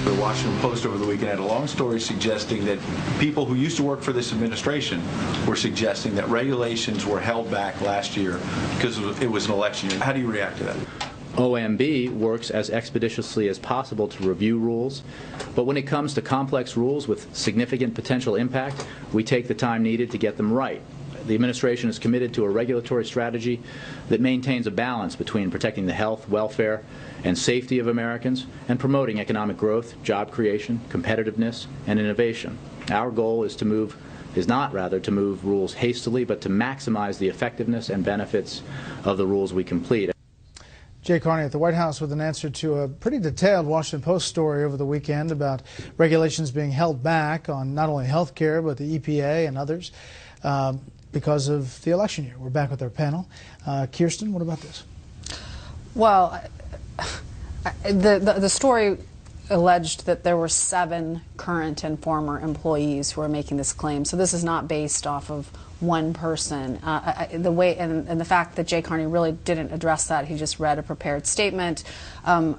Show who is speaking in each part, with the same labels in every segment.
Speaker 1: The Washington Post over the weekend had a long story suggesting that people who used to work for this administration were suggesting that regulations were held back last year because it was an election year. How do you react to that?
Speaker 2: OMB works as expeditiously as possible to review rules, but when it comes to complex rules with significant potential impact, we take the time needed to get them right. The administration is committed to a regulatory strategy that maintains a balance between protecting the health, welfare, and safety of Americans and promoting economic growth, job creation, competitiveness, and innovation. Our goal is not to move rules hastily, but to maximize the effectiveness and benefits of the rules we complete.
Speaker 3: Jay Carney at the White House with an answer to a pretty detailed Washington Post story over the weekend about regulations being held back on not only health care, but the EPA and others because of the election year. We're back with our panel. Kirsten, what about this?
Speaker 4: Well, the story alleged that there were 7 current and former employees who are making this claim. So this is not based off of one person. The way and the fact that Jay Carney really didn't address that, he just read a prepared statement. You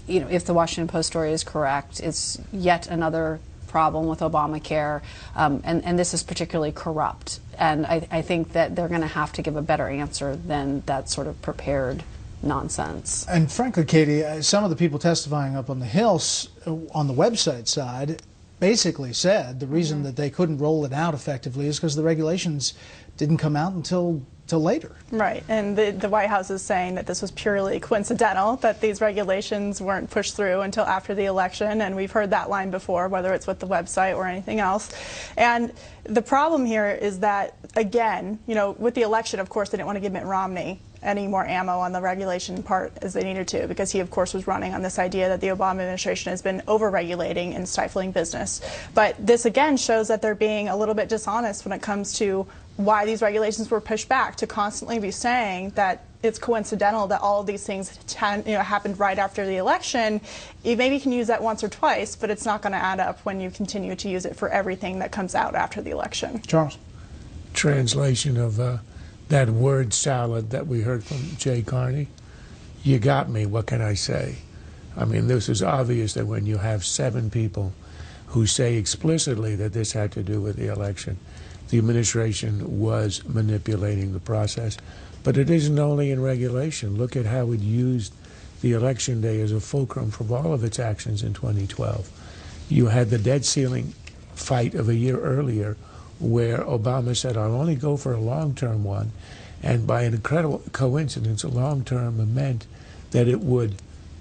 Speaker 4: know, if the Washington Post story is correct, it's yet another problem with Obamacare, and this is particularly corrupt. And I think that they're going to have to give a better answer than that sort of prepared nonsense.
Speaker 3: And frankly, Katie, some of the people testifying up on the Hill on the website side basically said the reason that they couldn't roll it out effectively is because the regulations didn't come out until later.
Speaker 5: Right, and the White House is saying that this was purely coincidental, that these regulations weren't pushed through until after the election, and we've heard that line before, whether it's with the website or anything else. And the problem here is that, again, you know, with the election, of course, they didn't want to give Mitt Romney any more ammo on the regulation part as they needed to, because he, of course, was running on this idea that the Obama administration has been over-regulating and stifling business. But this, again, shows that they're being a little bit dishonest when it comes to why these regulations were pushed back, to constantly be saying that it's coincidental that all of these things happened right after the election. You maybe can use that once or twice, but it's not going to add up when you continue to use it for everything that comes out after the election.
Speaker 3: Charles?
Speaker 6: Translation of that word salad that we heard from Jay Carney. You got me, what can I say? I mean, this is obvious that when you have 7 people who say explicitly that this had to do with the election, the administration was manipulating the process. But it isn't only in regulation. Look at how it used the election day as a fulcrum for all of its actions in 2012. You had the debt ceiling fight of a year earlier, where Obama said, I'll only go for a long-term one. And by an incredible coincidence, a long-term meant that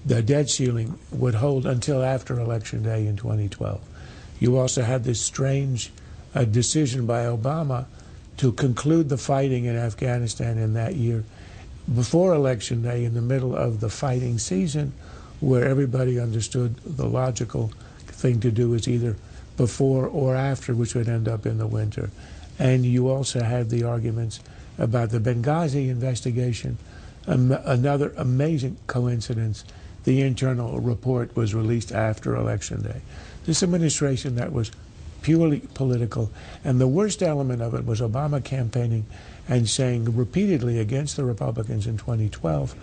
Speaker 6: the debt ceiling would hold until after Election Day in 2012. You also had this strange decision by Obama to conclude the fighting in Afghanistan in that year before Election Day, in the middle of the fighting season, where everybody understood the logical thing to do is either before or after, which would end up in the winter. And you also had the arguments about the Benghazi investigation. Another amazing coincidence, the internal report was released after Election Day. This administration that was purely political, and the worst element of it was Obama campaigning and saying repeatedly against the Republicans in 2012,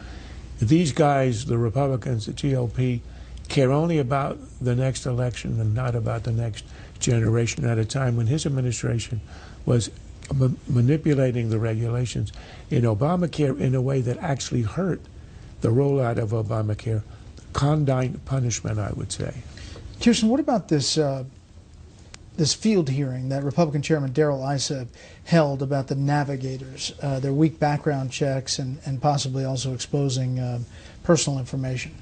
Speaker 6: these guys, the Republicans, the GOP, care only about the next election and not about the next generation, at a time when his administration was manipulating the regulations in Obamacare in a way that actually hurt the rollout of Obamacare. Condign punishment, I would say.
Speaker 3: Kirsten, what about this this field hearing that Republican Chairman Darrell Issa held about the navigators, their weak background checks, and possibly also exposing personal information?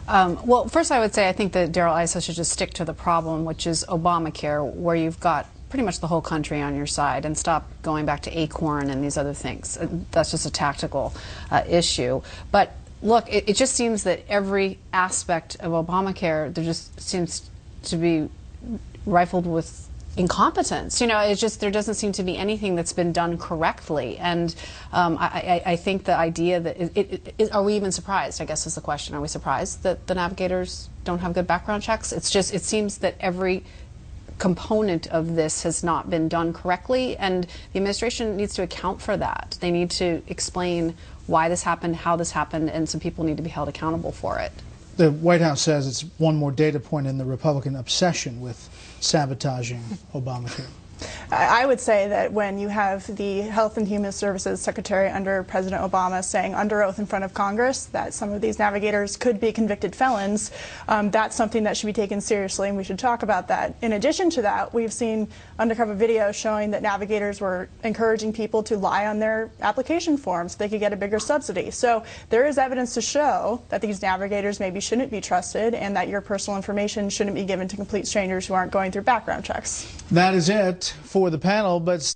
Speaker 4: Well, first I would say I think that Darrell Issa should just stick to the problem, which is Obamacare, where you've got pretty much the whole country on your side, and stop going back to ACORN and these other things. That's just a tactical issue. But look, it just seems that every aspect of Obamacare, there just seems to be rifled with incompetence. You know, it's just, there doesn't seem to be anything that's been done correctly. And I think the idea that, are we even surprised, I guess is the question. Are we surprised that the navigators don't have good background checks? It's just, it seems that every component of this has not been done correctly, and the administration needs to account for that. They need to explain why this happened, how this happened, and some people need to be held accountable for it.
Speaker 3: The White House says it's one more data point in the Republican obsession with sabotaging Obamacare.
Speaker 5: I would say that when you have the Health and Human Services Secretary under President Obama saying under oath in front of Congress that some of these navigators could be convicted felons, that's something that should be taken seriously, and we should talk about that. In addition to that, we've seen undercover video showing that navigators were encouraging people to lie on their application forms so they could get a bigger subsidy. So there is evidence to show that these navigators maybe shouldn't be trusted and that your personal information shouldn't be given to complete strangers who aren't going through background checks.
Speaker 3: That is it for the panel, but